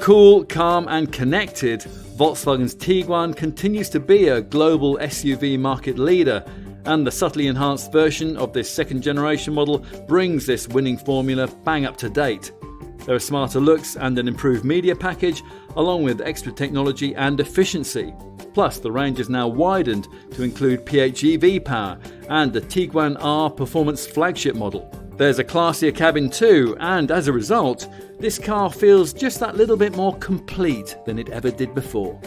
Cool, calm and connected, Volkswagen's Tiguan continues to be a global SUV market leader, and the subtly enhanced version of this second generation model brings this winning formula bang up to date. There are smarter looks and an improved media package, along with extra technology and efficiency. Plus, the range is now widened to include PHEV power and the Tiguan R performance flagship model. There's a classier cabin too, and as a result, this car feels just that little bit more complete than it ever did before.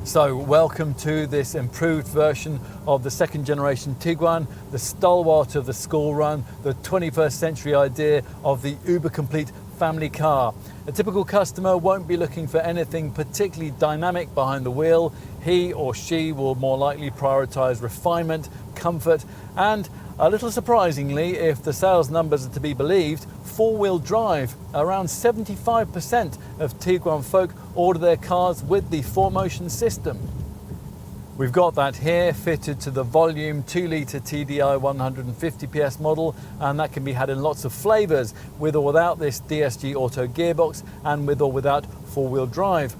So, welcome to this improved version of the second generation Tiguan, the stalwart of the school run, the 21st century idea of the uber complete family car. A typical customer won't be looking for anything particularly dynamic behind the wheel. He or she will more likely prioritize refinement, comfort, and a little surprisingly, if the sales numbers are to be believed, four-wheel drive. Around 75% of Tiguan folk order their cars with the 4Motion system. We've got that here fitted to the volume 2-litre TDI 150 PS model, and that can be had in lots of flavours, with or without this DSG auto gearbox and with or without four-wheel drive.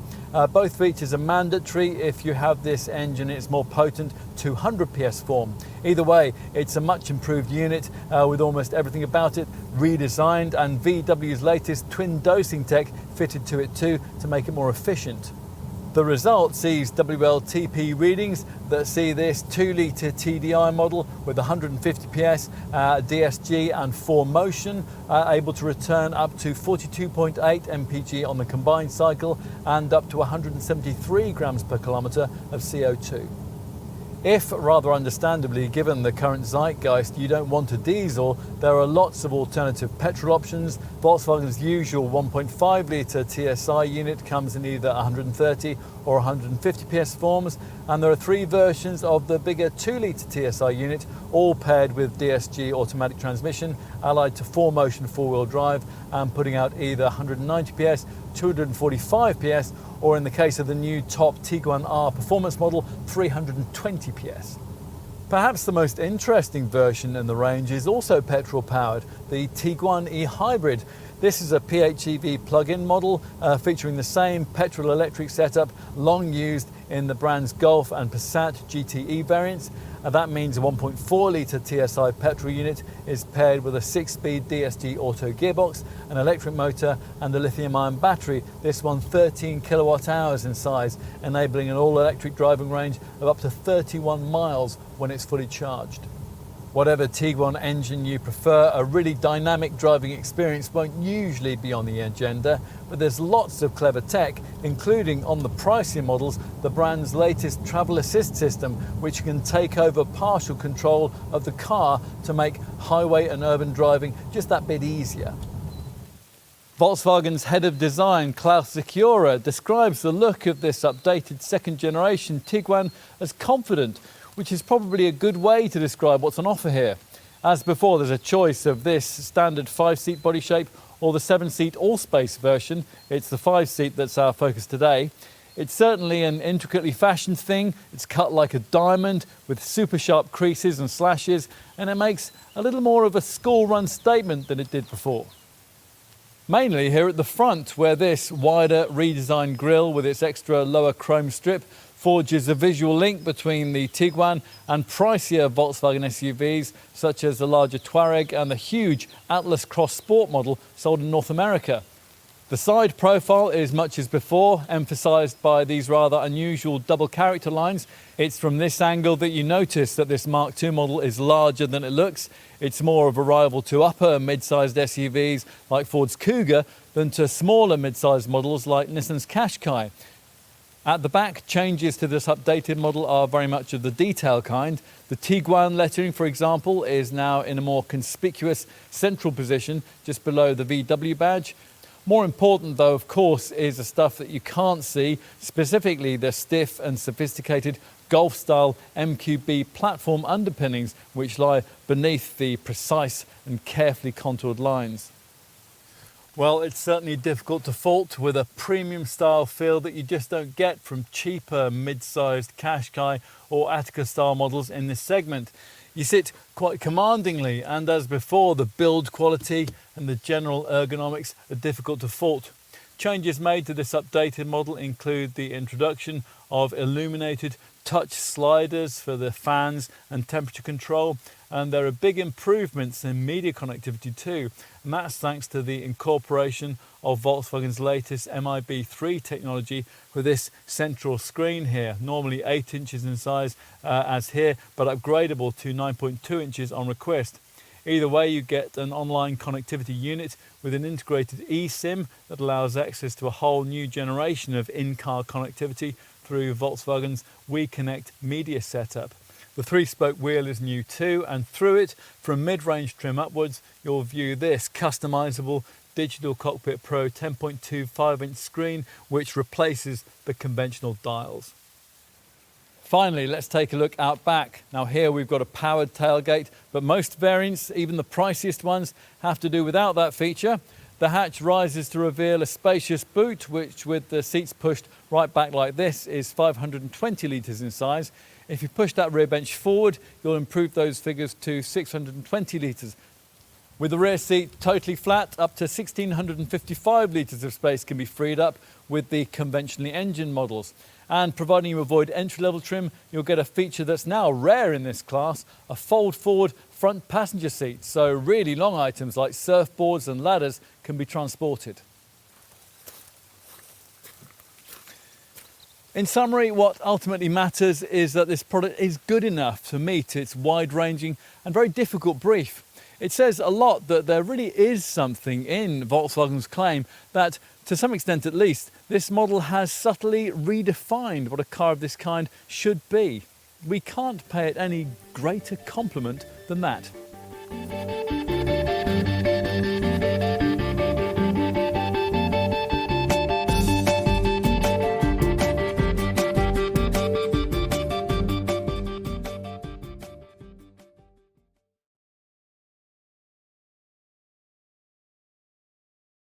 Both features are mandatory. If you have this engine, it's more potent 200 PS form. Either way, it's a much improved unit with almost everything about it redesigned, and VW's latest twin dosing tech fitted to it too to make it more efficient. The result sees WLTP readings that see this 2-litre TDI model with 150 PS, DSG and 4Motion able to return up to 42.8 mpg on the combined cycle and up to 173 grams per kilometre of CO2. If, rather understandably, given the current zeitgeist, you don't want a diesel, there are lots of alternative petrol options. Volkswagen's usual 1.5-litre TSI unit comes in either 130 or 150 PS forms, and there are three versions of the bigger 2-litre TSI unit, all paired with DSG automatic transmission, allied to 4Motion four-wheel drive, and putting out either 190 PS, 245 PS, or in the case of the new top Tiguan R performance model, 320 PS. Perhaps the most interesting version in the range is also petrol-powered, the Tiguan e-Hybrid. This is a PHEV plug-in model featuring the same petrol-electric setup long used in the brand's Golf and Passat GTE variants. That means a 1.4-litre TSI petrol unit is paired with a 6-speed DSG auto gearbox, an electric motor and a lithium-ion battery, this one 13 kilowatt hours in size, enabling an all-electric driving range of up to 31 miles when it's fully charged. Whatever Tiguan engine you prefer, a really dynamic driving experience won't usually be on the agenda, but there's lots of clever tech, including on the pricier models, the brand's latest travel assist system, which can take over partial control of the car to make highway and urban driving just that bit easier. Volkswagen's head of design, Klaus Sikora, describes the look of this updated second generation Tiguan as confident, which is probably a good way to describe what's on offer here. As before, there's a choice of this standard 5-seat body shape or the 7-seat all-space version. It's the 5-seat that's our focus today. It's certainly an intricately fashioned thing. It's cut like a diamond with super sharp creases and slashes, and it makes a little more of a school-run statement than it did before. Mainly here at the front, where this wider redesigned grille with its extra lower chrome strip forges a visual link between the Tiguan and pricier Volkswagen SUVs, such as the larger Touareg and the huge Atlas Cross Sport model sold in North America. The side profile is much as before, emphasised by these rather unusual double character lines. It's from this angle that you notice that this Mark II model is larger than it looks. It's more of a rival to upper mid-sized SUVs like Ford's Kuga than to smaller mid-sized models like Nissan's Qashqai. At the back, changes to this updated model are very much of the detail kind. The Tiguan lettering, for example, is now in a more conspicuous central position just below the VW badge. More important, though, of course, is the stuff that you can't see, specifically the stiff and sophisticated Golf-style MQB platform underpinnings, which lie beneath the precise and carefully contoured lines. Well, it's certainly difficult to fault with a premium style feel that you just don't get from cheaper mid-sized Qashqai or Attica style models in this segment. You sit quite commandingly, and as before, the build quality and the general ergonomics are difficult to fault. Changes made to this updated model include the introduction of illuminated touch sliders for the fans and temperature control, and there are big improvements in media connectivity too, and that's thanks to the incorporation of Volkswagen's latest MIB3 technology with this central screen here, normally 8 inches in size as here, but upgradable to 9.2 inches on request. Either way, you get an online connectivity unit with an integrated eSIM that allows access to a whole new generation of in-car connectivity through Volkswagen's WeConnect media setup. The 3-spoke wheel is new too, and through it, from mid-range trim upwards, you'll view this customizable Digital Cockpit Pro 10.25-inch screen, which replaces the conventional dials. Finally, let's take a look out back. Now here we've got a powered tailgate, but most variants, even the priciest ones, have to do without that feature. The hatch rises to reveal a spacious boot, which with the seats pushed right back like this is 520 litres in size. If you push that rear bench forward, you'll improve those figures to 620 litres. With the rear seat totally flat, up to 1,655 litres of space can be freed up with the conventionally engined models. And providing you avoid entry-level trim, you'll get a feature that's now rare in this class, a fold-forward front passenger seat, so really long items like surfboards and ladders can be transported. In summary, what ultimately matters is that this product is good enough to meet its wide-ranging and very difficult brief. It says a lot that there really is something in Volkswagen's claim that, to some extent at least, this model has subtly redefined what a car of this kind should be. We can't pay it any greater compliment than that.